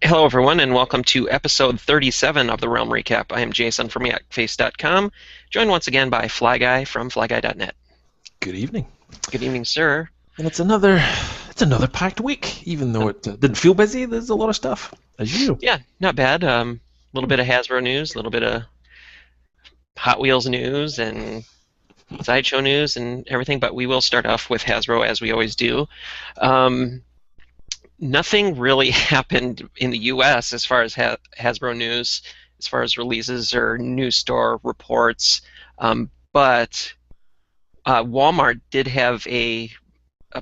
Hello, everyone, and welcome to episode 37 of the Realm Recap. I am Jason from Yakface.com, joined once again by Flyguy from Flyguy.net. Good evening. Good evening, sir. And it's another packed week, even though it didn't feel busy. There's a lot of stuff, as usual. Yeah, not bad. A little bit of Hasbro news, a little bit of Hot Wheels news, and Sideshow news, and everything. But we will start off with Hasbro, as we always do. Nothing really happened in the U.S. as far as Hasbro news, as far as releases or news store reports. But Walmart did have a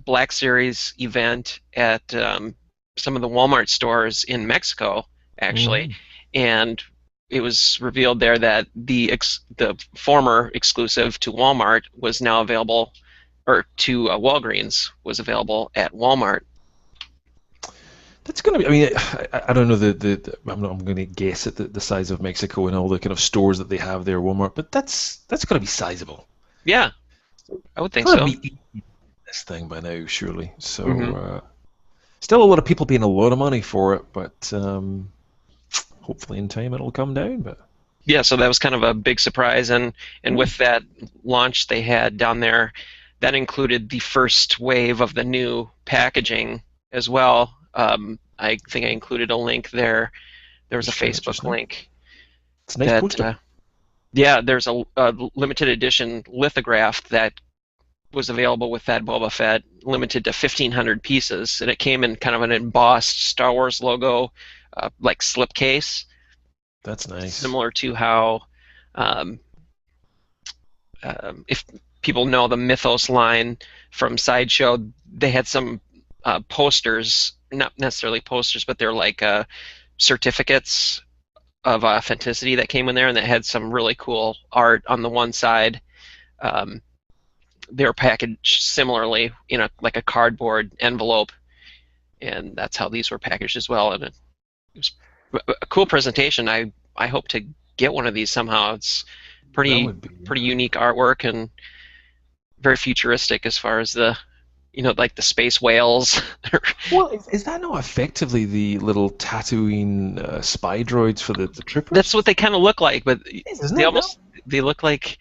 Black Series event at some of the Walmart stores in Mexico, actually, and it was revealed there that the former exclusive to Walmart was now available, or to Walgreens was available at Walmart. That's going to be. I mean, I don't know I'm going to guess at the size of Mexico and all the kind of stores that they have there, Walmart. But that's going to be sizable. Yeah, I would think It's so. gotta be this thing by now, surely. So, still a lot of people paying a lot of money for it, but hopefully in time it'll come down. But yeah, so that was kind of a big surprise, and with that launch they had down there, that included the first wave of the new packaging as well. I think I included a link there. There was a Facebook link. It's a nice poster. Yeah, there's a limited edition lithograph that was available with that Boba Fett, limited to 1,500 pieces, and it came in kind of an embossed Star Wars logo, like slipcase. That's nice. Similar to how, if people know the Mythos line from Sideshow, they had some posters, not necessarily posters, but they're like certificates of authenticity that came in there, and that had some really cool art on the one side. They were packaged similarly in like a cardboard envelope, and that's how these were packaged as well. And it was a cool presentation. I hope to get one of these somehow. It's pretty unique artwork and very futuristic as far as the like the space whales. Well, is that not effectively the little Tatooine spy droids for the troopers? That's what they kind of look like, but they look like,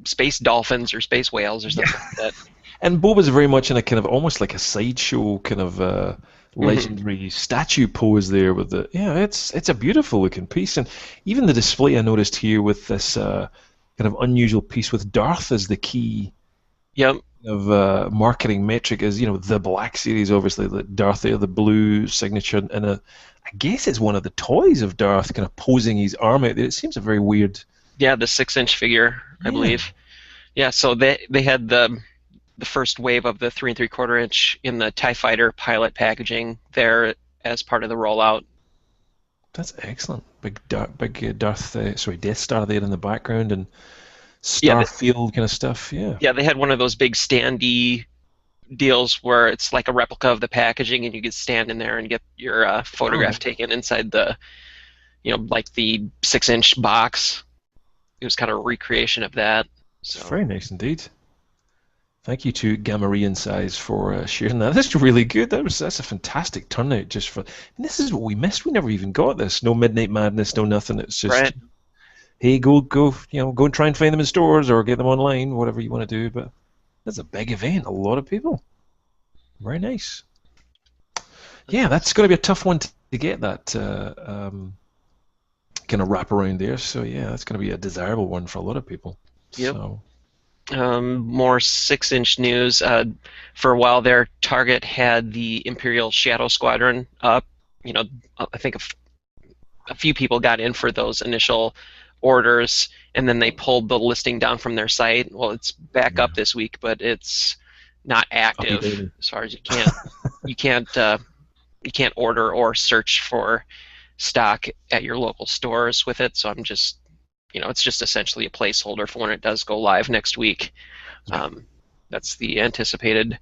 space dolphins or space whales or something like that. And Boba's very much in a kind of almost like a sideshow kind of legendary statue pose there with it's a beautiful looking piece, and even the display I noticed here with this kind of unusual piece with Darth as the key. Yep. Of marketing metric is the Black Series, obviously, the Darth there, the blue signature, and I guess it's one of the toys of Darth kind of posing his arm out there. It seems a very weird. Yeah, the 6-inch figure, I believe. Yeah, so they had the first wave of the 3 3/4 inch in the TIE Fighter pilot packaging there as part of the rollout. That's excellent. Big Death Star there in the background, and Starfield kind of stuff. Yeah, they had one of those big standee deals where it's like a replica of the packaging, and you could stand in there and get your photograph taken inside the, like the 6-inch box. It was kind of a recreation of that. So. Very nice indeed. Thank you to Gamma Size for sharing that. That's really good. That's a fantastic turnout. And this is what we missed. We never even got this. No Midnight Madness, no nothing. It's just. Right. Hey, go and try and find them in stores or get them online, whatever you want to do. But that's a big event, a lot of people. Very nice. Yeah, that's going to be a tough one to get that kind of wrap around there. So yeah, that's going to be a desirable one for a lot of people. Yep. So. More 6-inch news. For a while there, Target had the Imperial Shadow Squadron up. I think a few people got in for those initial orders, and then they pulled the listing down from their site. Well, it's back up this week, but it's not active as far as you can't order or search for stock at your local stores with it. So I'm just, it's just essentially a placeholder for when it does go live next week. That's the anticipated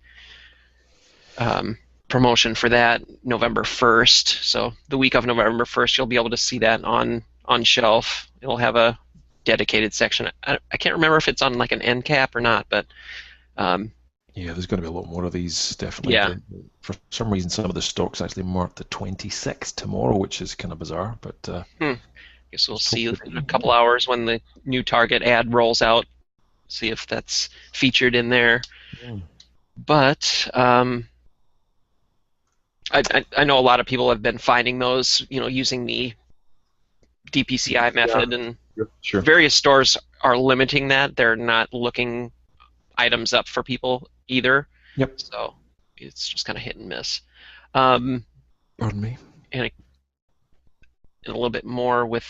promotion for that, November 1st. So the week of November 1st, you'll be able to see that on shelf. It'll have a dedicated section. I can't remember if it's on like an end cap or not, but Yeah, there's going to be a lot more of these, definitely. Yeah. For some reason, some of the stocks actually marked the 26th tomorrow, which is kind of bizarre, but Guess we'll just see hope in that a couple hours when the new Target ad rolls out. See if that's featured in there. yeah. But I know a lot of people have been finding those, using the DPCI Yeah, method, and sure. various stores are limiting that. They're not looking items up for people either. Yep. So it's just kind of hit and miss. Um, Pardon me. and a little bit more with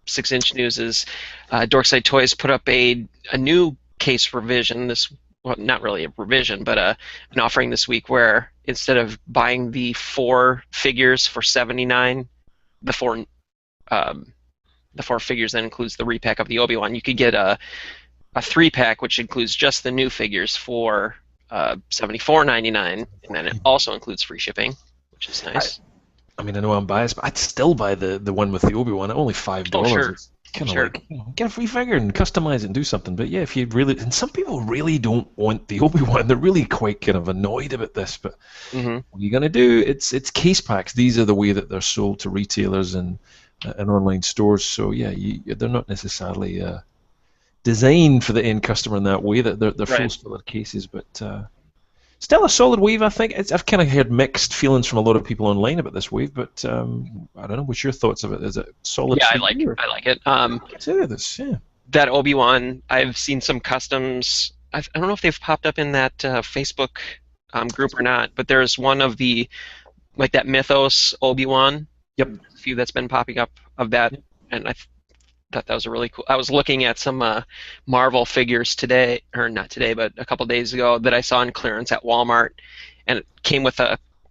6-inch news is Dorkside Toys put up a new case revision. Well, not really a revision, but an offering this week where instead of buying the 4 figures for $79, the four the 4 figures that includes the repack of the Obi-Wan, you could get a 3-pack which includes just the new figures for $74.99, and then it also includes free shipping, which is nice. I mean, I know I'm biased, but I'd still buy the one with the Obi-Wan at only $5. Oh, sure. It's kind of Sure. like, get a free figure and customize it and do something. But yeah, if you really, and some people really don't want the Obi-Wan. They're really quite kind of annoyed about this. But what are you gonna do? It's case packs. These are the way that they're sold to retailers and online stores. So yeah, they're not necessarily designed for the end customer in that way. That they're Right. full filler cases, but. Still a solid wave, I think. I've kind of heard mixed feelings from a lot of people online about this wave, but I don't know. What's your thoughts of it? Is it solid? Yeah, for I like you, it. I like it. Consider this, yeah. That Obi-Wan, I've seen some customs. I don't know if they've popped up in that Facebook group or not, but there's one of the, like that Mythos Obi-Wan. Yep. A few that's been popping up of that, and I thought that was a really cool. I was looking at some Marvel figures today, or not today, but a couple days ago that I saw on clearance at Walmart, and it came with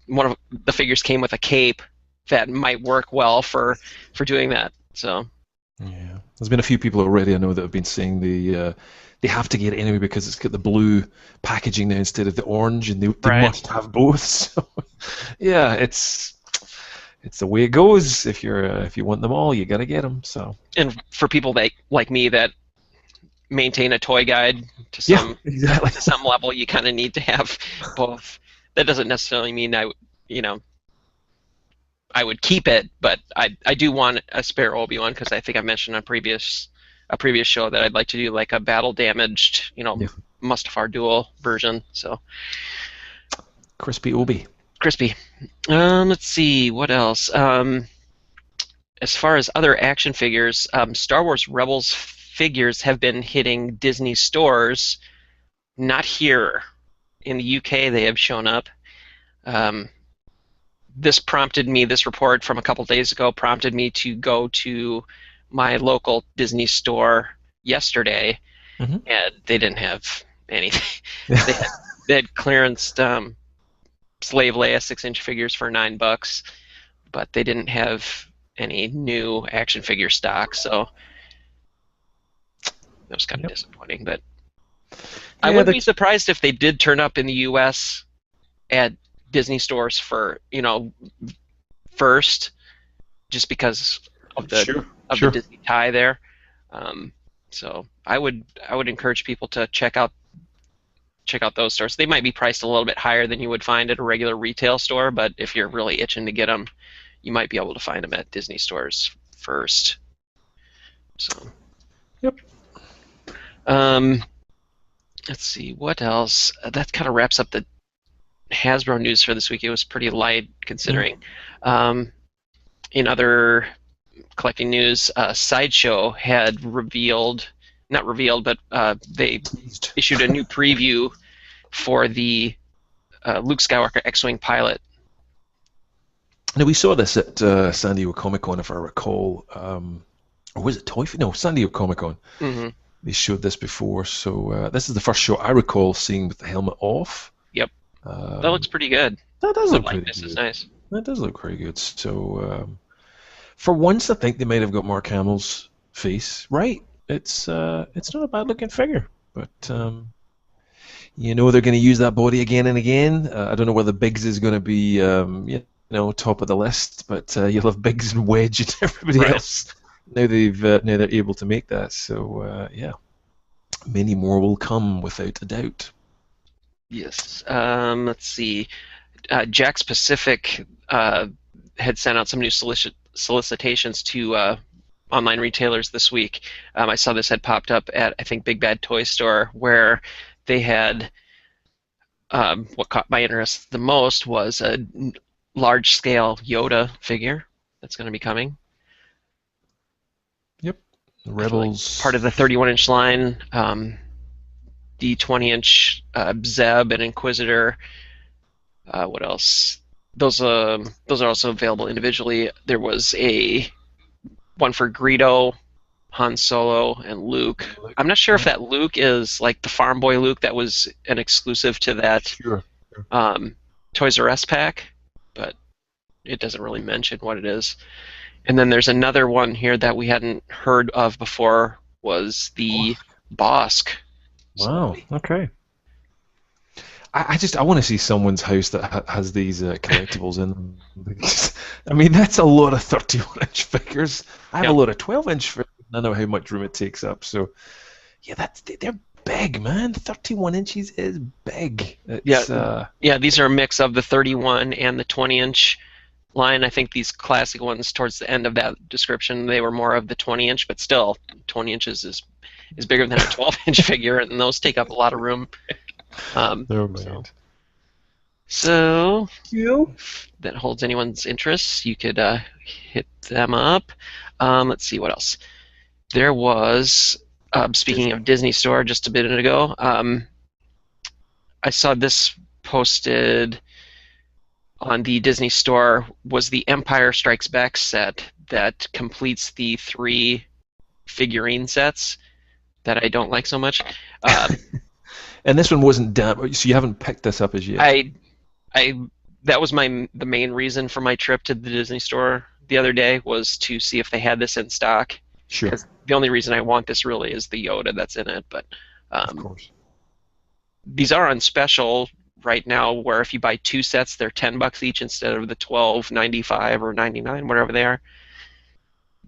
one of the figures came with a cape that might work well for doing that. So. Yeah, there's been a few people already I know that have been saying they have to get it anyway because it's got the blue packaging now instead of the orange, and they Right. must have both. So yeah, it's the way it goes. If you want them all, you got to get them. So. And for people like me that maintain a toy guide to some exactly. to some level, you kind of need to have both. That doesn't necessarily mean I would keep it, but I do want a spare Obi-Wan because I think I mentioned on a previous show that I'd like to do like a battle damaged, Mustafar dual version. So Crispy Obi. crispy. Let's see what else. As far as other action figures, Star Wars Rebels figures have been hitting Disney stores. Not here in the UK. They have shown up. This report from a couple days ago prompted me to go to my local Disney store yesterday, and they didn't have anything. they had clearanced Slave Leia 6-inch figures for $9, but they didn't have any new action figure stock, so that was kind of disappointing. But I wouldn't be surprised if they did turn up in the U.S. at Disney stores for first, just because of the the Disney tie there. So I would encourage people to check out those stores. They might be priced a little bit higher than you would find at a regular retail store, but if you're really itching to get them, you might be able to find them at Disney stores first. So. Yep. Let's see what else. That kind of wraps up the Hasbro news for this week. It was pretty light considering. In other collecting news, Sideshow had not revealed, but they issued a new preview for the Luke Skywalker X-Wing pilot. Now, we saw this at San Diego Comic-Con, if I recall. Or was it Toy Fair? No, San Diego Comic-Con. Mm-hmm. They showed this before, so this is the first show I recall seeing with the helmet off. Yep. That looks pretty good. That does look pretty good. This is nice. That does look very good. So, for once, I think they might have got Mark Hamill's face right. It's not a bad looking figure, but they're going to use that body again and again. I don't know whether Biggs is going to be top of the list, but you'll have Biggs and Wedge and everybody else. Now they're able to make that. So yeah, many more will come without a doubt. Yes. Let's see. Jack's Pacific had sent out some new solicitations to online retailers this week. I saw this had popped up at, I think, Big Bad Toy Store, where they had what caught my interest the most was a large-scale Yoda figure that's going to be coming. Yep. Like Rebels. part of the 31-inch line, the 20-inch Zeb and Inquisitor. What else? Those are also available individually. There was a one for Greedo, Han Solo, and Luke. I'm not sure if that Luke is like the Farm Boy Luke that was an exclusive to that Sure. Toys R Us pack, but it doesn't really mention what it is. And then there's another one here that we hadn't heard of before, was the Bosk. Wow. Okay. I want to see someone's house that has these collectibles in them. I mean, that's a lot of 31-inch figures. I have a lot of 12-inch figures. I know how much room it takes up. So, yeah, they're big, man. 31 inches is big. It's, yeah, these are a mix of the 31 and the 20-inch line. I think these classic ones towards the end of that description, they were more of the 20-inch, but still, 20 inches is bigger than a 12-inch figure, and those take up a lot of room. So if that holds anyone's interest, you could hit them up. Let's see what else. There was, speaking of Disney Store, just a bit ago, I saw this posted on the Disney Store, was the Empire Strikes Back set that completes the 3 figurine sets that I don't like so much. And this one wasn't done, so you haven't picked this up as yet. That was the main reason for my trip to the Disney Store the other day, was to see if they had this in stock. Sure. The only reason I want this really is the Yoda that's in it, but of course. These are on special right now, where if you buy 2 sets, they're $10 each instead of the $12.95 or $99, whatever they are.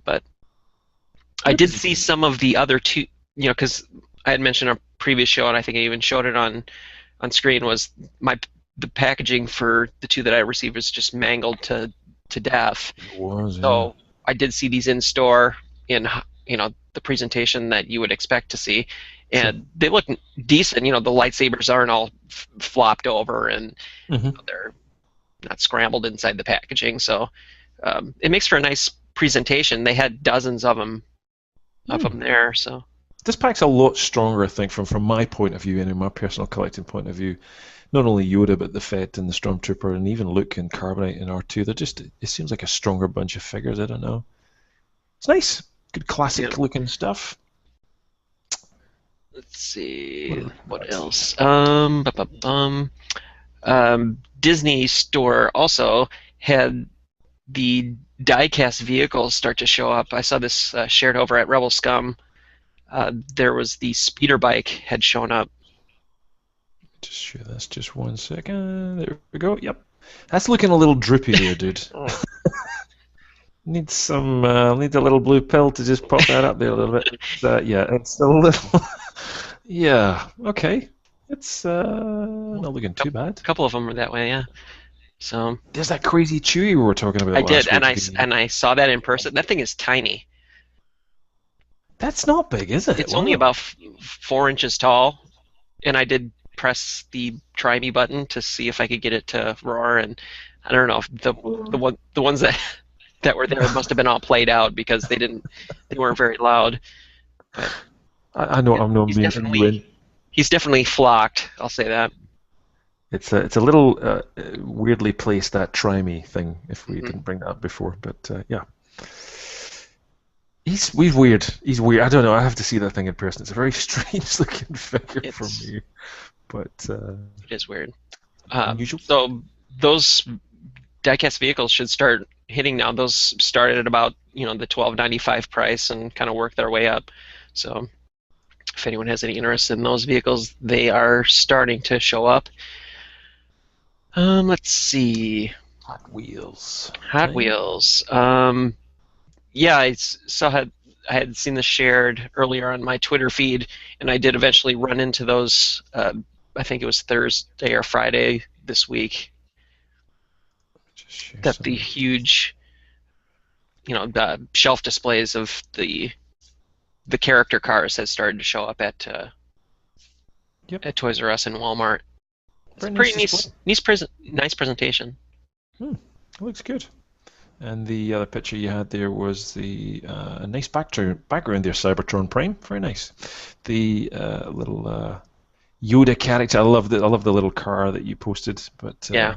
But I did see some of the other 2, because I had mentioned on a previous show, and I think I even showed it on screen, was the packaging for the 2 that I received was just mangled to death. It was, so I did see these in store in the presentation that you would expect to see, and they look decent. The lightsabers aren't all flopped over, and they're not scrambled inside the packaging. So it makes for a nice presentation. They had dozens of them there. So this pack's a lot stronger, I think, from my point of view and in my personal collecting point of view. Not only Yoda, but the Fett and the Stormtrooper, and even Luke and Carbonite and R2. It seems like a stronger bunch of figures. I don't know. It's nice. Good classic looking stuff. Let's see what else. Disney Store also had the die-cast vehicles start to show up. I saw this shared over at Rebel Scum. There was the speeder bike had shown up. Just share this just 1 second. There we go. Yep. That's looking a little droopy there, dude. Needs a little blue pill to just pop that up there a little bit. Yeah, it's a little. Yeah. Okay. It's not looking too bad. A couple of them are that way, yeah. So there's that crazy Chewie we were talking about. I did, and I saw that in person. That thing is tiny. That's not big, is it? It's only about 4 inches tall, and I did press the try me button to see if I could get it to roar, and I don't know if the ones that were there must have been all played out, because they weren't very loud. But I know he's definitely flocked. I'll say that. It's a little weirdly placed, that try me thing, if we didn't bring that up before, but yeah. He's weird. He's weird. I don't know. I have to see that thing in person. It's a very strange looking figure for me. But it is weird. Unusual. So those diecast vehicles should start hitting now. Those started at about the $12.95 price and kind of work their way up. So if anyone has any interest in those vehicles, they are starting to show up. Let's see. Hot Wheels. Yeah, I had seen this shared earlier on my Twitter feed, and I did eventually run into those. I I think it was Thursday or Friday this week, Just share that some the of it. huge, the shelf displays of the character cars has started to show up Yep. at Toys R Us and Walmart. It's a Very nice pretty display. nice presentation. It looks good. And the other picture you had there was the a nice background there, Cybertron Prime. Very nice. The little Yoda character. I love the little car that you posted. But Yeah.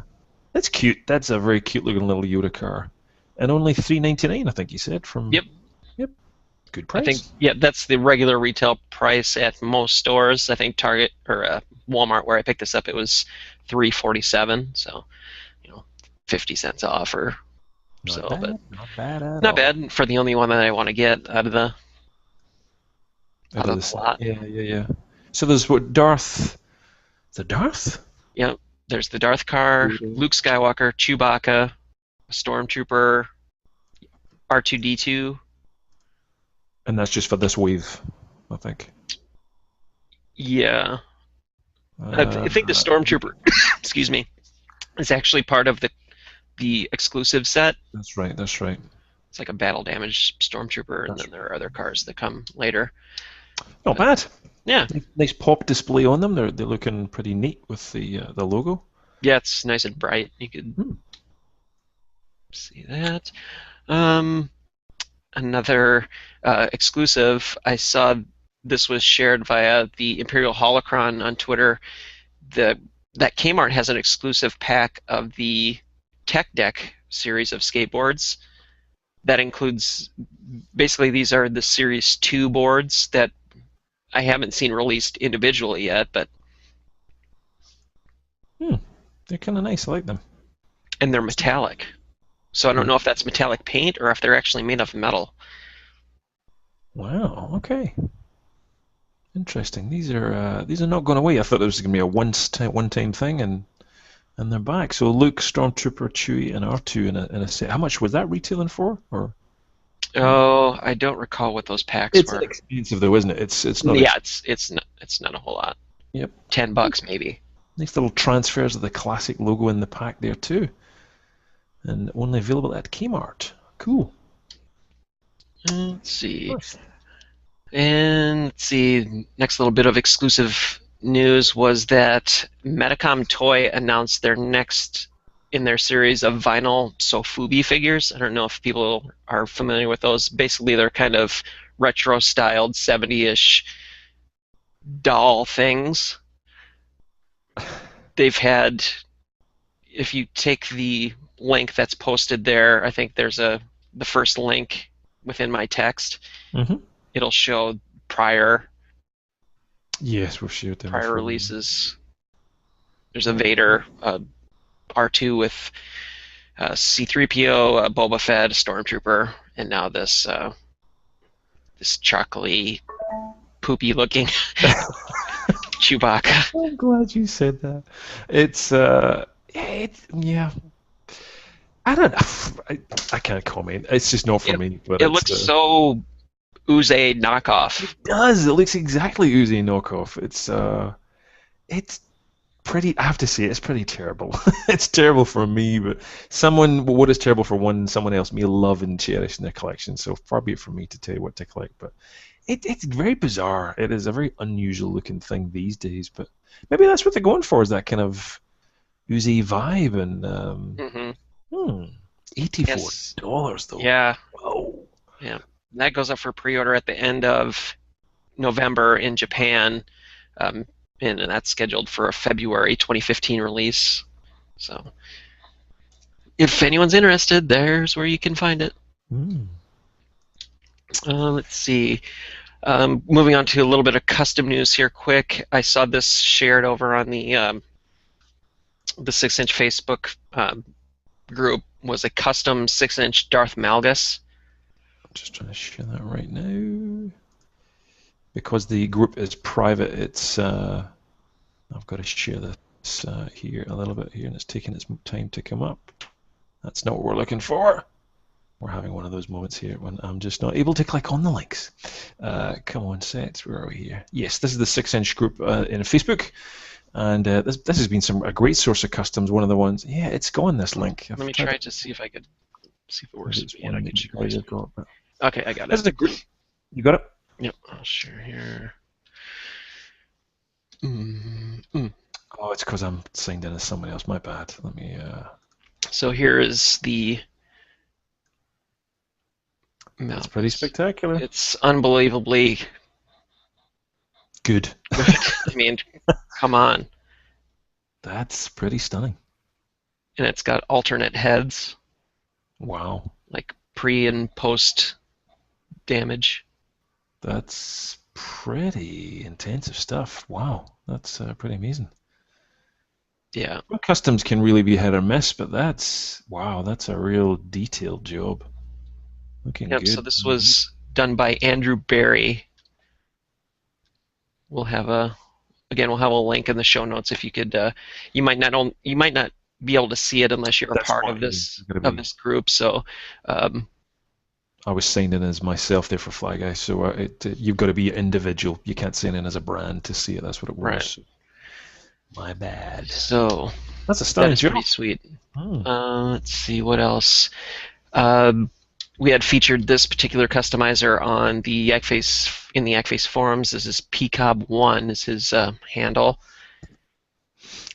that's cute. That's a very cute looking little Yoda car. And only $3.99, I think you said. Yep. Yep. Good I think, price. yeah, that's the regular retail price at most stores. I think Target or Walmart, where I picked this up, it was $3.47. So, 50 cents off or Not so, bad. but Not bad at not all. bad for the only one that I want to get out of the Out of this, lot. yeah. So there's what Darth. The Darth? Yeah, there's the Darth car, Luke Skywalker, Chewbacca, Stormtrooper, R2D2. And that's just for this wave, I think. Yeah, I think the Stormtrooper, excuse me, is actually part of the exclusive set. That's right. It's like a battle damaged Stormtrooper, and then there are other cars that come later. Not bad. Yeah. Nice pop display on them. They're looking pretty neat with the logo. Yeah, it's nice and bright. You could see that. Another exclusive, I saw this was shared via the Imperial Holocron on Twitter. That Kmart has an exclusive pack of the Tech Deck series of skateboards. That includes, basically, these are the Series 2 boards that I haven't seen released individually yet, but They're kind of nice. I like them. and they're metallic. So I don't know if that's metallic paint or if they're actually made of metal. Wow. Okay. Interesting. These are not going away. I thought this was going to be a one-time thing, and they're back. So Luke, Stormtrooper, Chewie, and R2 in a set. How much was that retailing for? Or Oh, I don't recall what those packs it's were. expensive though, isn't it? It's not. Yeah, it's not a whole lot. Yep. $10 maybe. Nice little transfers of the classic logo in the pack there too, and only available at Kmart. Cool. Let's see. Nice. And let's see. Next little bit of exclusive news was that Medicom Toy announced their next in their series of vinyl Sofubi figures. I don't know if people are familiar with those. Basically, they're kind of retro-styled 70-ish doll things. They've had, if you take the link that's posted there, I think there's the first link within my text. Mm-hmm. It'll show prior Yes, we've shared them. Before. releases. There's a Vader, R2 with C-3PO, Boba Fett, Stormtrooper, and now this chocolatey, poopy-looking Chewbacca. I'm glad you said that. It's yeah. I don't know. I can't comment. It's just not for me. But It looks so Uze knockoff. It does. It looks exactly Uzi knockoff. It's pretty. I have to say, it's pretty terrible. It's terrible for me, but what is terrible for someone else may love and cherish in their collection. So far be it from me to tell you what to collect, but it's very bizarre. It is a very unusual looking thing these days, but maybe that's what they're going for, is that kind of Uzi vibe and $84 though. Yeah. Whoa. Yeah. That goes up for pre-order at the end of November in Japan, and that's scheduled for a February 2015 release. So, if anyone's interested, there's where you can find it. Let's see. Moving on to a little bit of custom news here, quick. I saw this shared over on the 6-inch Facebook group. Was a custom 6-inch Darth Malgus. Just trying to share that right now. Because the group is private, it's I've got to share this here a little bit here, and it's taking its time to come up. That's not what we're looking for. We're having one of those moments here when I'm just not able to click on the links. Come on, sets. Where are we here? Yes, this is the 6-inch group in Facebook. And this has been a great source of customs. One of the ones, yeah, it's gone. This link. Let me try to see if I could see if it works. It's Yeah, one I that can you share my guys have screen. got. But Okay, I got this it. is a great. You got it. Yep, I'll share here. Mm-hmm. Oh, it's because I'm signed in as somebody else. My bad. Let me. So here is the mouse. That's pretty spectacular. It's unbelievably Good. good. I mean, come on. That's pretty stunning. And it's got alternate heads, Wow. like pre and post damage. That's pretty intensive stuff. Wow. That's pretty amazing. Yeah. Well, customs can really be hit or miss, but wow, that's a real detailed job. Looking Yep, good. so this was done by Andrew Barry. We'll have a link in the show notes if you could. You might not be able to see it unless you're a That's part fine. of this You've gotta be- group. So I was signed in as myself there for Flyguy, so you've got to be individual. You can't sign in as a brand to see it. That's what it was. Right. My bad. So That's a stunning that is job. pretty sweet. Hmm. Let's see what else. We had featured this particular customizer on the Yakface forums. This is pcob1 is his handle.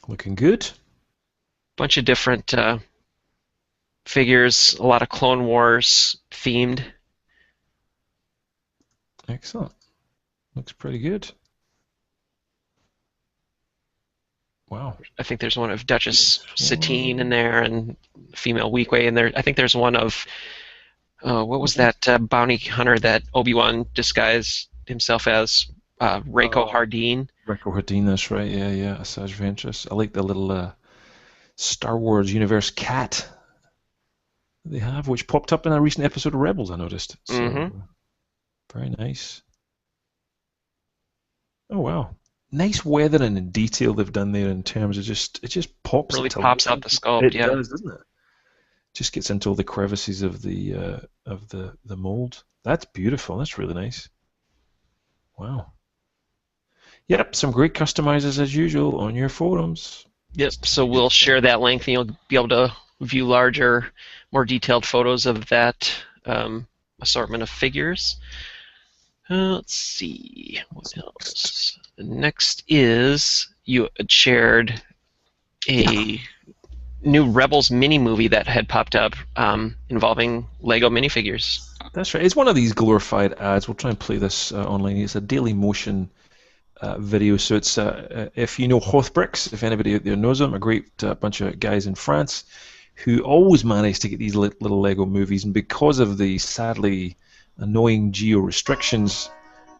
Looking good. Bunch of different figures, a lot of Clone Wars themed. Excellent. Looks pretty good. Wow. I think there's one of Duchess Satine in there and female Weequay in there. I think there's one of what was that bounty hunter that Obi-Wan disguised himself as? Reiko Hardeen. Reiko Hardeen, that's right. Yeah, yeah. Asajj Ventress. I like the little Star Wars universe cat they have, which popped up in a recent episode of Rebels, I noticed. So, very nice. Oh, wow. Nice weathering and detail they've done there in terms of it just pops. Really pops out the sculpt, it yeah. It does, doesn't it? Just gets into all the crevices of the mold. That's beautiful. That's really nice. Wow. Yep, some great customizers as usual on your forums. Yep, so we'll share that link and you'll be able to view larger, more detailed photos of that assortment of figures. Let's see, what else? Next is you had shared a new Rebels mini movie that had popped up involving Lego minifigures. That's right. It's one of these glorified ads. We'll try and play this online. It's a Daily Motion video. So it's if you know Hothbricks, if anybody out there knows them, a great bunch of guys in France who always manage to get these little Lego movies, and because of the sadly annoying geo restrictions,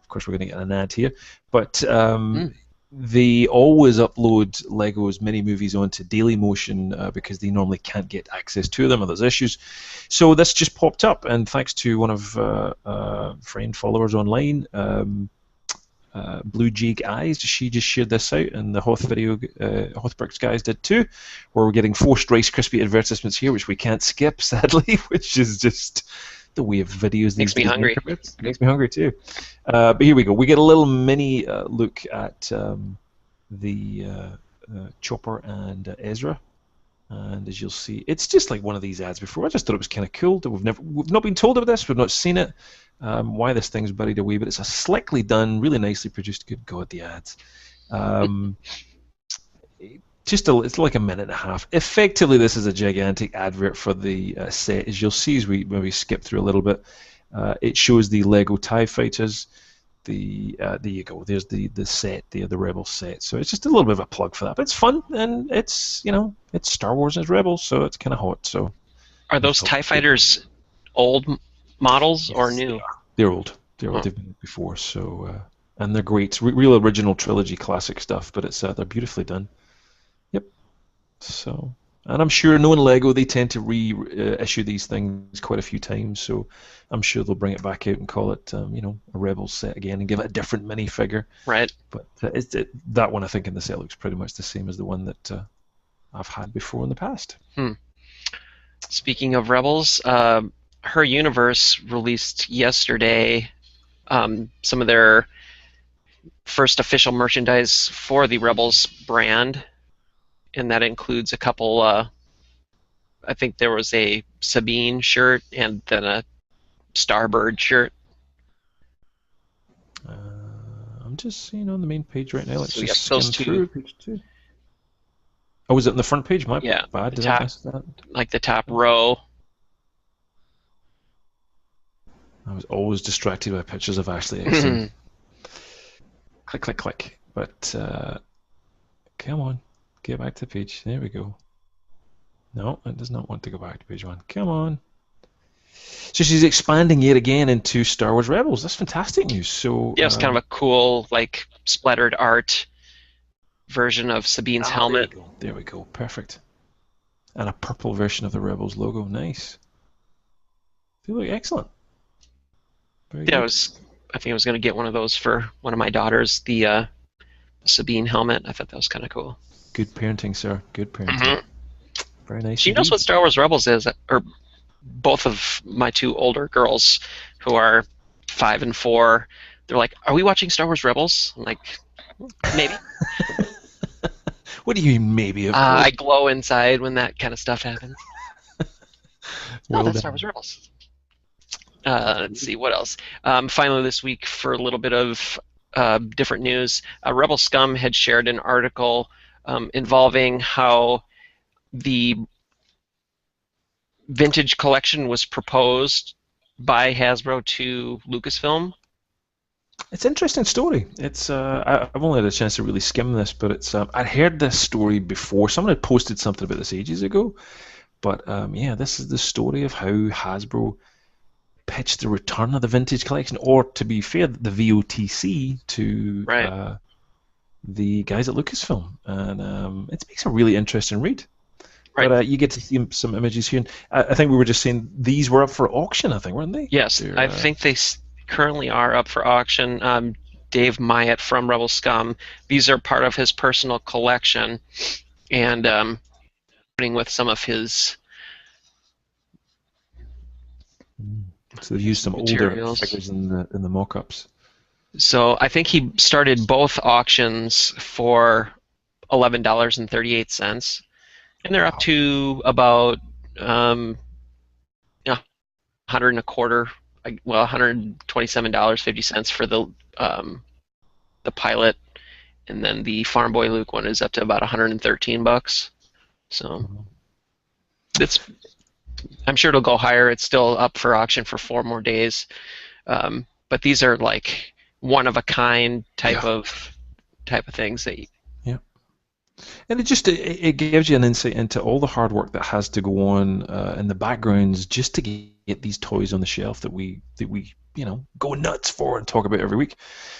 of course we're going to get an ad here, but they always upload Lego's mini movies onto Dailymotion because they normally can't get access to them, or there's issues. So this just popped up, and thanks to one of friend followers online, Blue Jig Eyes, she just shared this out, and the Hothbricks guys did too, where we're getting forced Rice Krispie advertisements here, which we can't skip, sadly, which is just the way of videos. Makes me hungry. It makes me hungry too. But here we go. We get a little mini look at the Chopper and Ezra. And as you'll see, it's just like one of these ads before. I just thought it was kind of cool that we've not been told of this, we've not seen it, why this thing's buried away, but it's a slickly done, really nicely produced. Good God, the ads. It's like a minute and a half. Effectively, this is a gigantic advert for the set. As you'll see, as we maybe skip through a little bit, it shows the Lego TIE fighters. There you go. There's the set, the Rebel set. So it's just a little bit of a plug for that. But it's fun, and it's it's Star Wars and it's Rebels, so it's kind of hot. So are those TIE fighters old models or new? They're old. They've been before. So and they're great. Real original trilogy classic stuff. But it's they're beautifully done. Yep. So. And I'm sure, knowing Lego, they tend to reissue these things quite a few times, so I'm sure they'll bring it back out and call it, a Rebels set again and give it a different minifigure. Right. But that one, I think, in the set looks pretty much the same as the one that I've had before in the past. Speaking of Rebels, Her Universe released yesterday some of their first official merchandise for the Rebels brand, and that includes a couple. I think there was a Sabine shirt and then a Starbird shirt. I'm just seeing on the main page right now. Let's So just those skim two. through page 2. Oh, was it on the front page? My Yeah, bad. the Did I top, miss that? like the top row. I was always distracted by pictures of Ashley Eckstein. Click, click, click. But come on, get back to the page. There we go. No, it does not want to go back to page 1. Come on. So she's expanding yet again into Star Wars Rebels. That's fantastic news. So Yeah, it's kind of a cool, like, splattered art version of Sabine's helmet. There we go. Perfect. And a purple version of the Rebels logo. Nice. They look excellent. Very Yeah, good. I think I was going to get one of those for one of my daughters, the Sabine helmet. I thought that was kind of cool. Good parenting, sir. Good parenting. Mm-hmm. Very nice. She knows what Star Wars Rebels is, or both of my two older girls who are 5 and 4. They're like, "Are we watching Star Wars Rebels?" I'm like, "Maybe." What do you mean, maybe? I glow inside when that kind of stuff happens. Well that's done. Star Wars Rebels. Let's see, what else? Finally this week, for a little bit of different news, Rebel Scum had shared an article involving how the vintage collection was proposed by Hasbro to Lucasfilm. It's an interesting story. It's I've only had a chance to really skim this, but it's I'd heard this story before. Someone had posted something about this ages ago, but yeah, this is the story of how Hasbro pitched the return of the vintage collection, or to be fair, the VOTC to the guys at Lucasfilm, and it makes a really interesting read. Right. But you get to see some images here. And I think we were just saying these were up for auction, I think, weren't they? Yes, I think they currently are up for auction. Dave Myatt from Rebel Scum. These are part of his personal collection, and putting with some of his. So they've used some materials. older figures in the mock-ups. So I think he started both auctions for $11.38, and they're up to about $100 and a quarter. Well, $127.50 for the pilot, and then the Farm Boy Luke one is up to about $113. So it's. I'm sure it'll go higher. It's still up for auction for 4 more days, but these are like one of a kind type of things that. And it gives you an insight into all the hard work that has to go on in the backgrounds just to get these toys on the shelf that we go nuts for and talk about every week.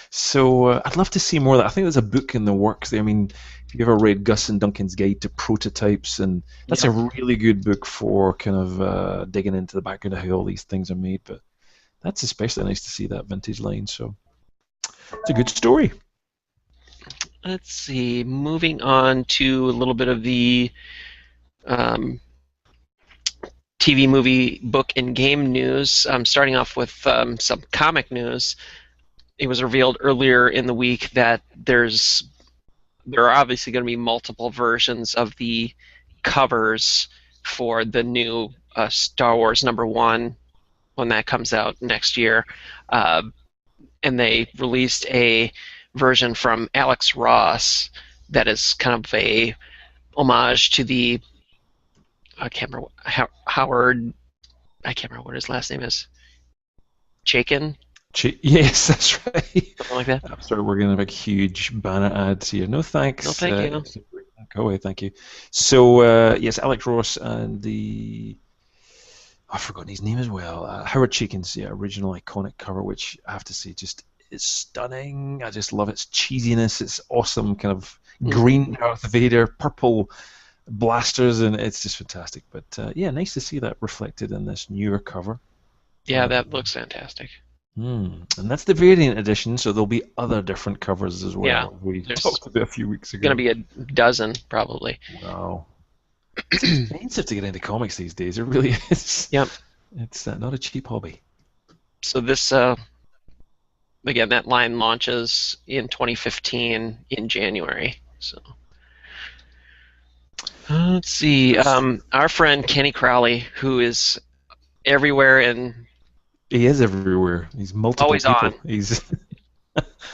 So I'd love to see more of that. I think there's a book in the works there. I mean, if you ever read Gus and Duncan's Guide to Prototypes, and that's a really good book for kind of digging into the background of how all these things are made. But that's especially nice to see that vintage line. So it's a good story. Let's see. Moving on to a little bit of the TV, movie, book, and game news. Starting off with some comic news. It was revealed earlier in the week that there are obviously going to be multiple versions of the covers for the new Star Wars #1 when that comes out next year. And they released a version from Alex Ross that is kind of a homage to the I can't remember Howard. I can't remember what his last name is. Chaykin? Yes, that's right. Something like that. I'm sorry, we're getting a big, huge banner ads here. No thanks. No, thank you. Go away, thank you. So, yes, Alex Ross and I've forgotten his name as well. Howard Chaykin's original iconic cover, which I have to say just is stunning. I just love its cheesiness. It's awesome, kind of green Darth Vader, purple blasters, and it's just fantastic. But yeah, nice to see that reflected in this newer cover. Yeah, that looks fantastic. And that's the variant edition, so there'll be other different covers as well. Yeah, we talked about a few weeks ago. Going to be a dozen, probably. Wow. It's expensive to get into comics these days. It really is. Yep. It's not a cheap hobby. So this again, that line launches in 2015 in January. So let's see. Our friend Kenny Crowley, who is everywhere and He is everywhere. He's multiple always people. on, He's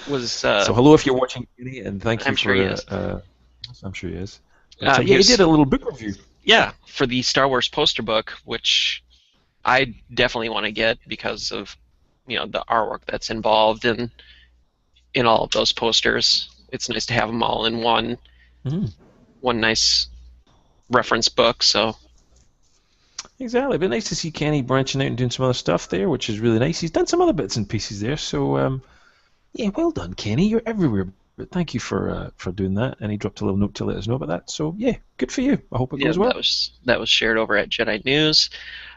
was so hello if you're watching, Kenny, and thank you I'm sure he for. is. I'm sure he is. But, He yeah, he did was, a little book review. yeah, for the Star Wars poster book, which I definitely want to get because of the artwork that's involved in all of those posters. It's nice to have them all in Mm-hmm. one nice reference book. So Exactly, but nice to see Kenny branching out and doing some other stuff there, which is really nice. He's done some other bits and pieces there, so yeah, well done, Kenny. You're everywhere. But thank you for doing that, and he dropped a little note to let us know about that. So yeah, good for you. I hope it yeah, goes well. that was shared over at Jedi News.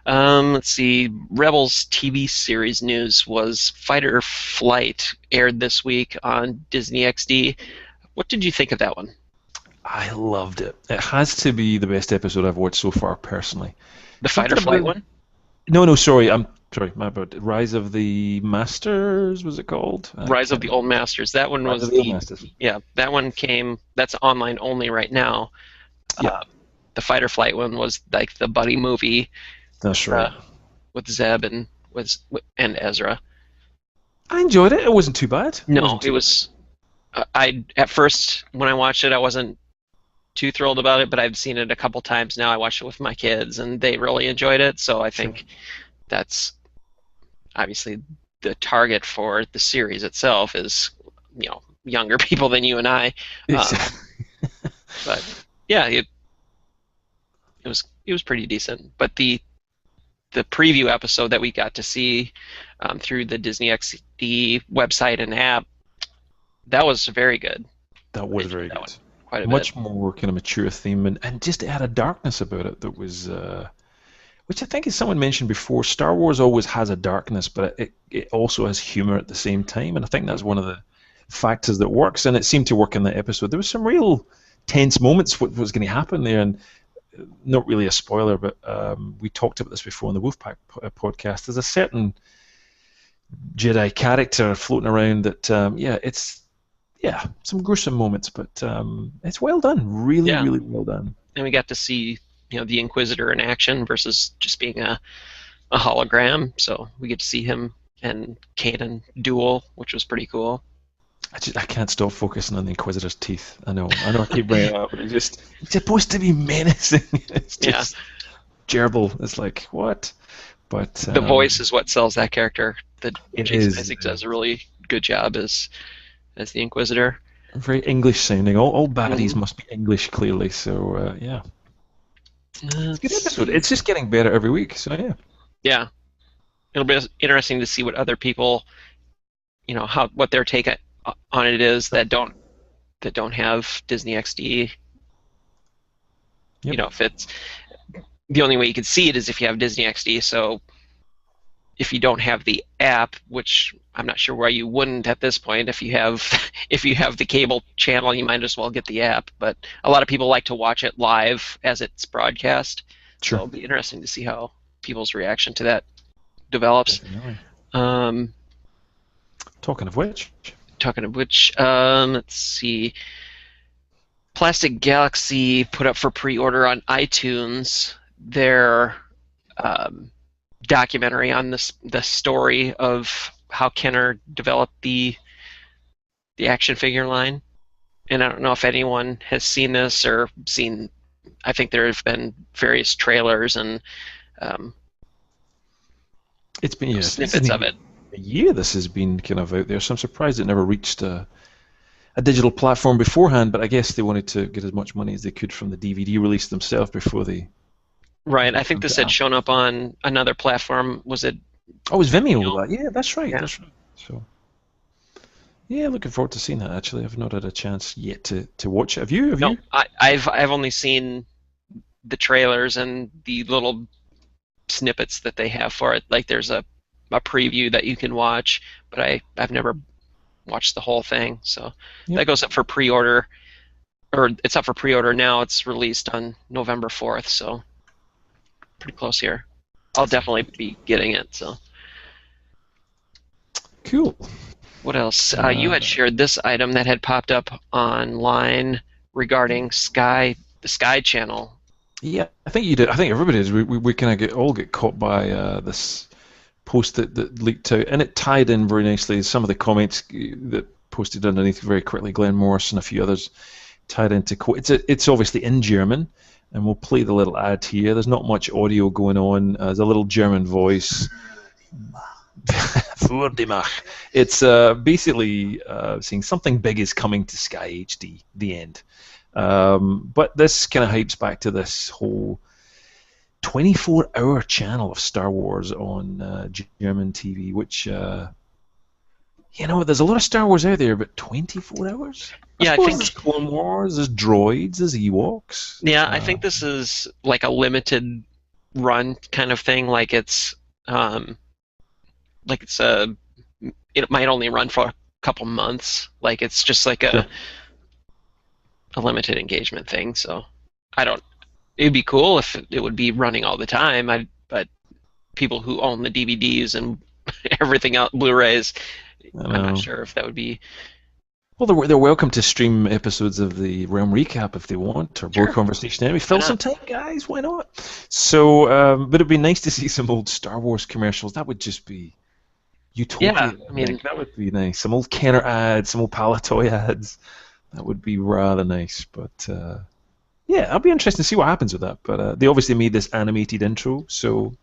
Let's see. Rebels TV series news was Fighter Flight aired this week on Disney XD. What did you think of that one? I loved it. It has to be the best episode I've watched so far, personally. The Fighter Something Flight about one? no, sorry, I'm sorry, my bad. Rise of the Masters was it called? I Rise of can't the remember. Old Masters. That one Rise of was the Old Masters. that one came. That's online only right now. Yeah, The Fighter Flight one was like the buddy movie that's right. uh, with Zeb and Ezra. I enjoyed it. It wasn't too bad. It No, wasn't it too bad. was. I at first when I watched it, I wasn't too thrilled about it, but I've seen it a couple times now. I watched it with my kids, and they really enjoyed it. So I Sure. think that's obviously the target for the series itself is younger people than you and I. Um, but yeah, it was pretty decent. But the preview episode that we got to see through the Disney XD website and app, that was very good. That I was enjoyed very that good. one quite a bit. Much more kind of mature theme and just it had a darkness about it that was, which I think as someone mentioned before, Star Wars always has a darkness, but it also has humor at the same time, and I think that's one of the factors that works, and it seemed to work in that episode. There was some real tense moments. What was going to happen there, and not really a spoiler, but we talked about this before on the Wolfpack podcast. There's a certain Jedi character floating around that, yeah, some gruesome moments, but it's well done. Really, Yeah, really well done. and we got to see the Inquisitor in action versus just being a hologram. So we get to see him and Kanan duel, which was pretty cool. I can't stop focusing on the Inquisitor's teeth. I know I keep bringing it up, but it's supposed to be menacing. It's just gerbil. It's like, what? But the voice is what sells that character. That it Jason is Isaacs does a really good job as the Inquisitor. very English sounding. All baddies Mhm. must be English, clearly. So yeah, it's a good Let's episode. see. It's just getting better every week. So yeah, Yeah, it'll be interesting to see what other people, how what their take on it is that don't have Disney XD. yep. If it's the only way you can see it is if you have Disney XD. So if you don't have the app, which I'm not sure why you wouldn't at this point, if you have if you have the cable channel, you might as well get the app. But a lot of people like to watch it live as it's broadcast. So Sure. it'll be interesting to see how people's reaction to that develops. Definitely. Um, Talking of which, Talking of which, let's see. Plastic Galaxy put up for pre-order on iTunes their um, documentary on the story of how Kenner developed the action figure line. And I don't know if anyone has seen this or seen. I think there have been various trailers and it's been snippets of it. a year this has been kind of out there, so I'm surprised it never reached a digital platform beforehand, but I guess they wanted to get as much money as they could from the DVD release themselves before they Right. I think come this to had app. shown up on another platform. Was it Oh, it was Vimeo Vimeo? with that. Yeah, that's right. Yeah. That's right. So, yeah, looking forward to seeing that. Actually, I've not had a chance yet to watch it. Have you? Have No, you? I've only seen the trailers and the little snippets that they have for it. Like there's a preview that you can watch, but I've never watched the whole thing. So Yep. that goes up for pre-order, or it's up for pre-order now. It's released on November 4th, so pretty close here. I'll definitely be getting it. So Cool. What else? You Uh, had shared this item that had popped up online regarding the Sky Channel. yeah, I think you did. I think everybody did. We kind of all get caught by this post that leaked out, and it tied in very nicely. Some of the comments that posted underneath very quickly, Glenn Morris and a few others, tied into it's obviously in German, and we'll play the little ad here. There's not much audio going on. There's a little German voice. It's basically saying something big is coming to Sky HD. The end. But this kind of hypes back to this whole 24-hour channel of Star Wars on German TV, which there's a lot of Star Wars out there, but 24 hours? Yeah, I suppose think. there's Clone Wars, there's droids, there's Ewoks. Yeah, I think this is like a limited run kind of thing. Like it's a. It might only run for a couple months. Like it's just like Sure. a limited engagement thing. So I don't. It'd be cool if it would be running all the time. But people who own the DVDs and everything else, Blu-rays, I'm not sure if that would be. Well, they're welcome to stream episodes of the Realm Recap if they want, or Sure. Board Conversation Anyway. Fill Why some not? time, guys. Why not? So, but it'd be nice to see some old Star Wars commercials. That would just be utopia. Yeah, I mean, Like, that would be nice. Some old Kenner ads, some old Palatoy ads. That would be rather nice. But yeah, it'll be interesting to see what happens with that. But they obviously made this animated intro, so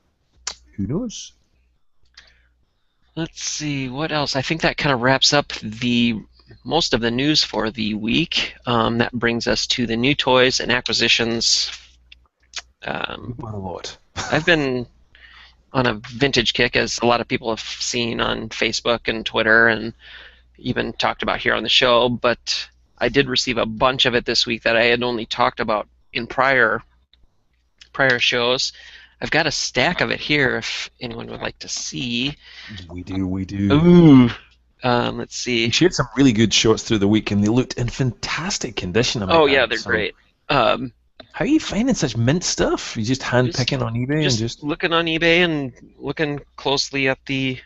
who knows? let's see what else. I think that kind of wraps up the most of the news for the week. That brings us to the new toys and acquisitions. What a lot. I've been on a vintage kick, as a lot of people have seen on Facebook and Twitter, and even talked about here on the show. But I did receive a bunch of it this week that I had only talked about in prior shows. I've got a stack of it here if anyone would like to see. We do. Ooh. Let's We see. shared some really good shots through the week, and they looked in fantastic condition. I might Oh yeah, add. they're So, great. how are you finding such mint stuff? You just hand picking on eBay and just looking on eBay and looking closely at the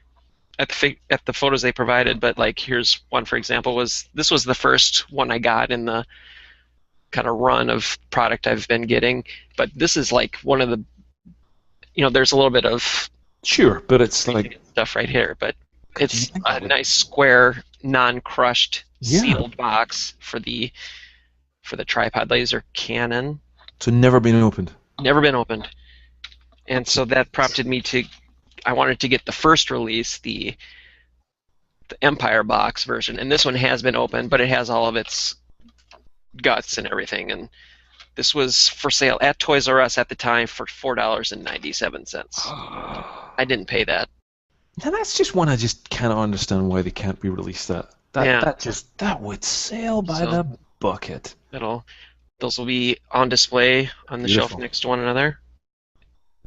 photos they provided. But like, here's one for example. This was the first one I got in the kind of run of product I've been getting. But this is like one of the, there's a little bit of sure, but it's like stuff right here, but do you it's think a that would- nice square, non-crushed, Yeah. sealed box for the tripod laser Canon. so never been opened. Never been opened. And so that prompted me I wanted to get the first release, the Empire box version. And this one has been opened, but it has all of its guts and everything. And this was for sale at Toys R Us at the time for $4.97. I didn't pay that. Now that's just one I just cannot understand why they can't be released. That would sell by So- the bucket. Those will be on display on the shelf Beautiful. next to one another.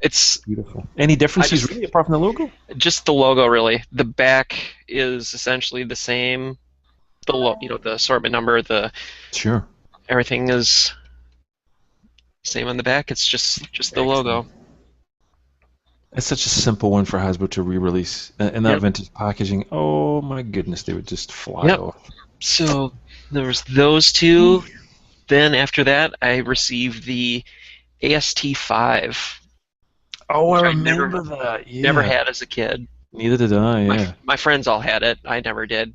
It's Beautiful. Any differences really apart from the logo? just the logo, really. The back is essentially the same. The assortment number, Sure. everything is same on the back. It's just the logo. It's such a simple one for Hasbro to re-release in that Yep. vintage packaging. Oh my goodness, they would just fly Yep. off. So there was those two. Then after that, I received the AST5. Oh, I Which I remember that. Yeah. Never had as a kid. Neither did I. Yeah. My friends all had it. I never did.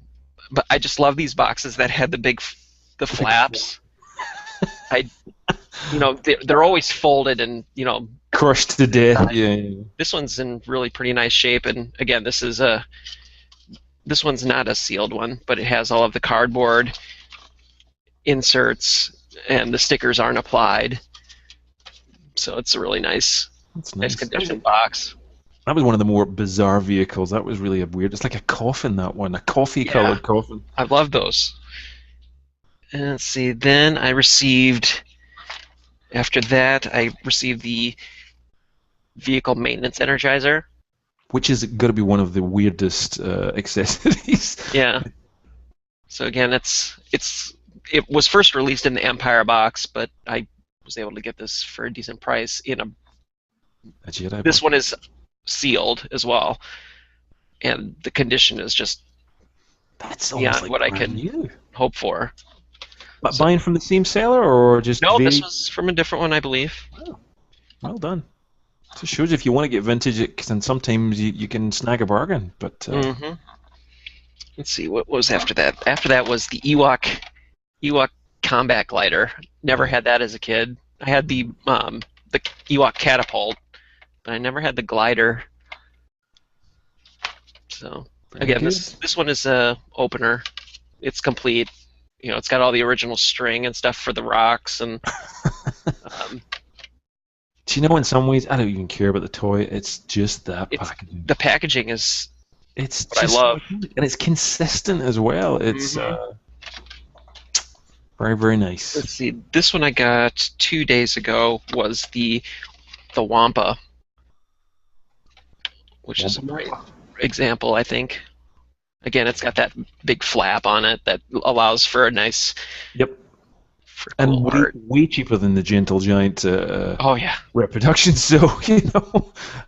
But I just love these boxes that had the flaps. They're always folded, and Crushed to death. Yeah. this one's in really pretty nice shape. And again, this one's not a sealed one, but it has all of the cardboard inserts, and the stickers aren't applied. So it's a really nice That's nice. condition box. That was one of the more bizarre vehicles. That was really a weird. It's like a coffin. That one, a coffee-colored coffin. I love those. And let's see. Then after that, I received the vehicle maintenance energizer. Which is got to be one of the weirdest accessories. Yeah. So again, it was first released in the Empire box, but I was able to get this for a decent price in A Jedi this box. one is sealed as well, and the condition is just That's almost beyond like what I brand could new. hope for. But So, buying from the same seller or just no, this very... was from a different one, I believe. Oh, well done. So it shows if you want to get vintage, and sometimes you can snag a bargain. But Hmm. Let's see, what was after that? After that was the Ewok combat glider. Never had that as a kid. I had the Ewok catapult, but I never had the glider. So very again, good. this one is a opener. It's complete. You know, it's got all the original string and stuff for the rocks, and Do you know, in some ways, I don't even care about the toy. It's just that it's packaging. the packaging is It's what I just love. and it's consistent as well. It's Mhm. very, very nice. Let's see. This one I got 2 days ago was the Wampa, which is a great example, I think. Again, it's got that big flap on it that allows for a nice, Yep. for And cool art. way cheaper than the Gentle Giant Oh yeah, reproduction. So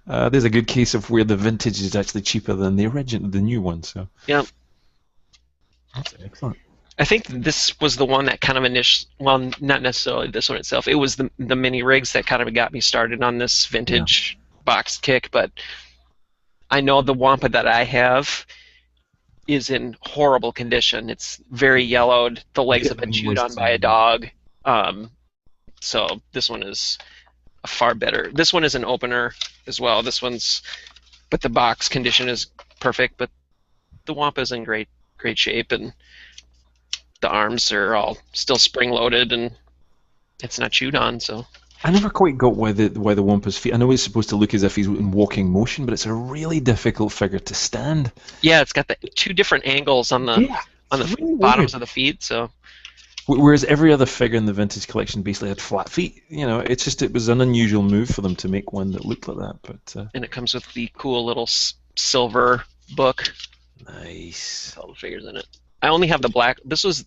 there's a good case of where the vintage is actually cheaper than the new one. So yeah. that's excellent. I think this was the one that kind of well, not necessarily this one itself. It was the mini rigs that kind of got me started on this vintage box kick. But I know the Wampa that I have is in horrible condition. It's very yellowed. The legs have been chewed on by a dog. So this one is a far better. This one is an opener as well. But the box condition is perfect. But the Wampa is in great shape, and the arms are all still spring loaded, and it's not chewed on. So I never quite got why the Wampa's feet. I know he's supposed to look as if he's in walking motion, but it's a really difficult figure to stand. yeah, it's got the two different angles on the really bottoms weird. of the feet. So Whereas every other figure in the vintage collection basically had flat feet. It was an unusual move for them to make one that looked like that. But and it comes with the cool little silver book. nice. All the figures in it. I only have the black. This is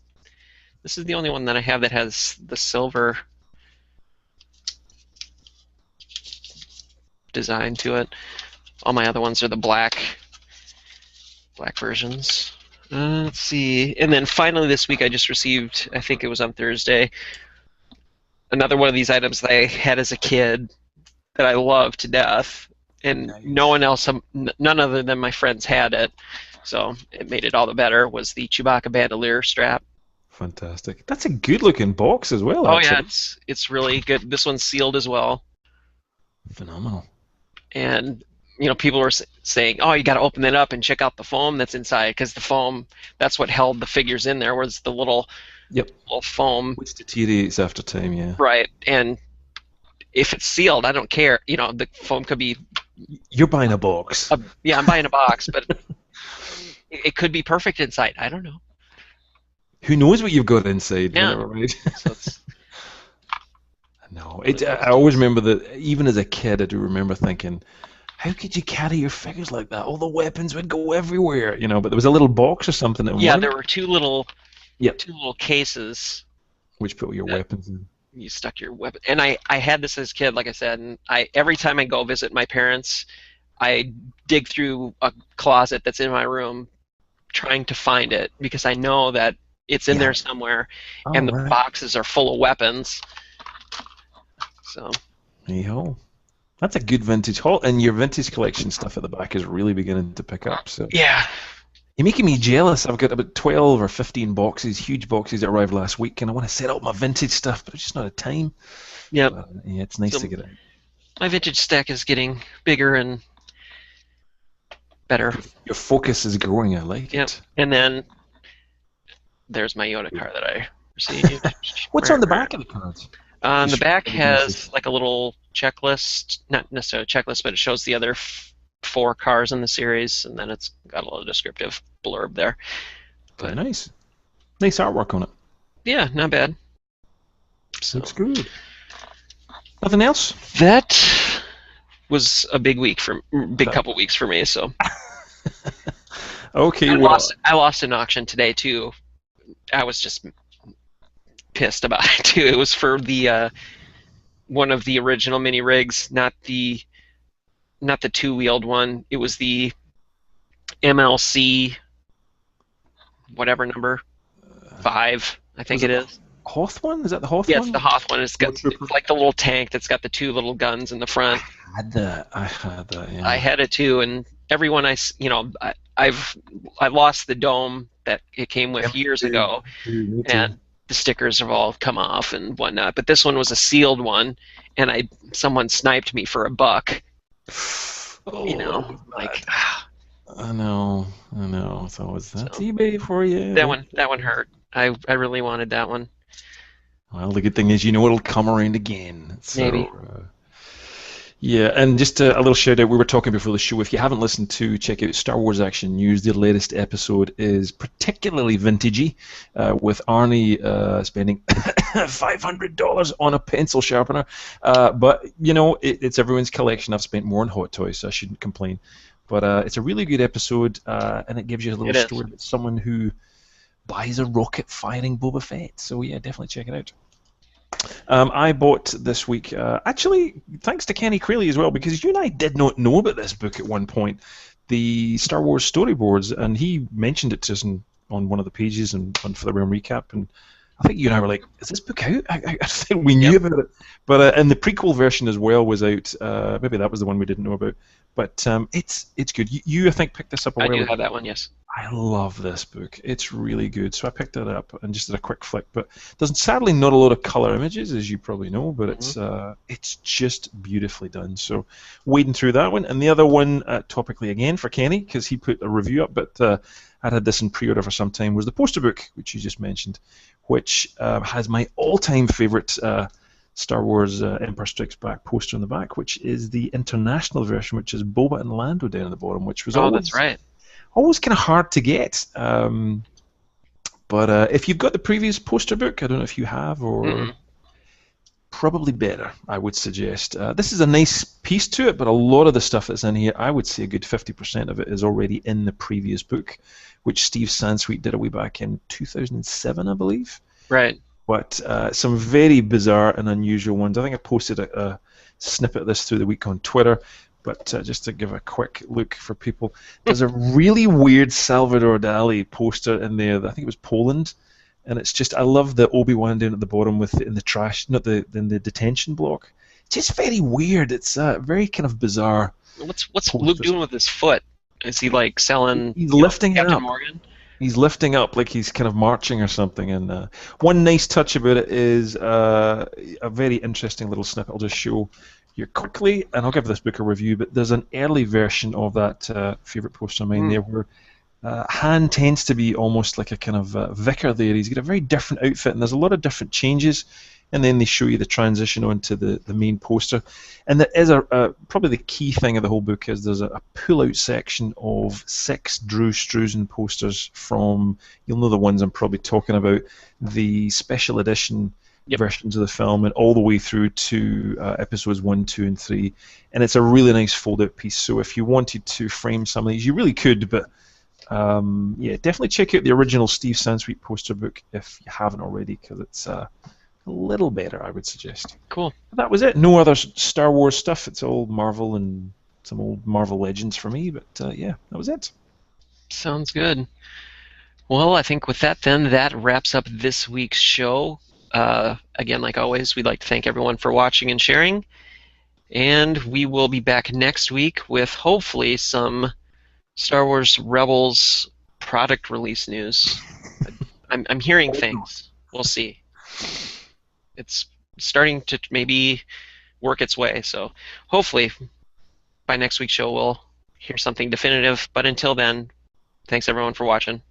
the only one that I have that has the silver design to it. All my other ones are the black versions. Let's see. And then finally this week I just received, I think it was on Thursday, another one of these items that I had as a kid that I loved to death. And Nice. no one else, none other than my friends had it. So it made it all the better, was the Chewbacca bandolier strap. Fantastic. That's a good-looking box as well. Oh actually. yeah, it's really good. This one's sealed as well. Phenomenal. And people were saying, "Oh, you got to open it up and check out the foam that's inside, because the foam, that's what held the figures in there, was the little foam." Which deteriorates after time, yeah. Right. And if it's sealed, I don't care. The foam could be. You're buying a box. Yeah, I'm buying a box, but it could be perfect inside. I don't know. Who knows what you've got inside? Yeah. Whenever, right? So it's, No, I always remember that. Even as a kid, I do remember thinking, how could you carry your figures like that? All the weapons would go everywhere, But there was a little box or something. yeah, there were two little Yep. cases. Which put your weapons in. You stuck your weapon, and I had this as a kid, like I said, and every time I go visit my parents, I dig through a closet that's in my room, trying to find it, because I know that it's in there somewhere, and the boxes are full of weapons. So. Hey-ho. That's a good vintage haul, and your vintage collection stuff at the back is really beginning to pick up. So Yeah. you're making me jealous. I've got about 12 or 15 boxes, huge boxes that arrived last week, and I want to set up my vintage stuff, but it's just not a time. Yep. But, yeah, it's nice to get it. My vintage stack is getting bigger and better. Your focus is growing. I like Yep. it. And then there's my Yoda card that I received. What's on the back of the cards? The back has like a little checklist, not necessarily a checklist, but it shows the other 4 cars in the series, and then it's got a little descriptive blurb there. Very nice. Nice artwork on it. Yeah, not bad. So looks good. Nothing else? That was a big couple weeks for me. So okay. I lost an auction today too. I was just pissed about it too. It was for the one of the original mini rigs, not the 2-wheeled one. It was the MLC whatever number 5, I think Was it it the is. Hoth one? Is that the Hoth Yeah, it's one? the Hoth one. Stormtrooper? It's like the little tank that's got the 2 little guns in the I front. had that. I had that. I Yeah. had it too, and everyone I lost the dome that it came Yeah, with me years too. ago, Me too. and the stickers have all come off and whatnot. But this one was a sealed one, and I someone sniped me for $1. Oh, that was Like bad. I know. I know. So that's so eBay for you. that one hurt. I really wanted that one. Well, the good thing is you know it'll come around again. Maybe. So yeah, and just a little shout out. We were talking before the show. If you haven't listened to, check out Star Wars Action News. The latest episode is particularly vintagey, with Arnie spending $500 on a pencil sharpener. But you know, it's everyone's collection. I've spent more on Hot Toys, so I shouldn't complain. But it's a really good episode, and it gives you a little It is. story about someone who buys a rocket-firing Boba Fett. So yeah, definitely check it out. I bought this week, actually, thanks to Kenny Creeley as well, because you and I did not know about this book at one point, the Star Wars storyboards, and he mentioned it to us on one of the pages and on For the Realm Recap, and I think you and I were like, is this book out? I think we knew Yep. about it. But and the prequel version as well was out. Maybe that was the one we didn't know about. But it's good. You I think, picked this up a I while do ago. have that one. Yes. I love this book. It's really good. So I picked it up and just did a quick flick. But there's sadly not a lot of color images, as you probably know. But it's just beautifully done. So wading through that one, and the other one, topically again for Kenny, because he put a review up. But I'd had this in pre-order for some time. Was the poster book, which you just mentioned, which has my all-time favorite Star Wars Empire Strikes Back poster on the back, which is the international version, which is Boba and Lando down at the bottom, which was Oh, that's right. always kind of hard to get. But if you've got the previous poster book, I don't know if you have, or Mm-mm. probably better, I would suggest. This is a nice piece to it, but a lot of the stuff that's in here, I would say a good 50% of it is already in the previous book, which Steve Sansweet did a way back in 2007, I believe. Right. But some very bizarre and unusual ones. I think I posted a snippet of this through the week on Twitter. But just to give a quick look for people, there's a really weird Salvador Dali poster in there. I think it was Poland, and it's just, I love the Obi-Wan down at the bottom with in the trash, not in the detention block. Just very weird. It's very kind of bizarre. What's Luke Posters. doing with his foot? Is he like selling He's lifting it Captain up. Morgan? He's lifting up like he's kind of marching or something. And one nice touch about it is a very interesting little snippet I'll just show you quickly, and I'll give this book a review, but there's an early version of that favourite poster of mine there where Han tends to be almost like a kind of vicar there. He's got a very different outfit, and there's a lot of different changes, and then they show you the transition onto the main poster. And there is probably the key thing of the whole book is there's a pull-out section of 6 Drew Struzan posters from, you'll know the ones I'm probably talking about, the special edition Yep. versions of the film, and all the way through to episodes 1, 2, and 3. And it's a really nice fold-out piece. So if you wanted to frame some of these, you really could. But yeah, definitely check out the original Steve Sansweet poster book if you haven't already, because it's a little better, I would suggest. Cool. That was it. No other Star Wars stuff. It's all Marvel and some old Marvel Legends for me. But yeah, that was it. Sounds good. Well, I think with that, then, that wraps up this week's show. Again, like always, we'd like to thank everyone for watching and sharing. And we will be back next week with hopefully some Star Wars Rebels product release news. I'm hearing things. We'll see. It's starting to maybe work its way. So hopefully by next week's show we'll hear something definitive. But until then, thanks everyone for watching.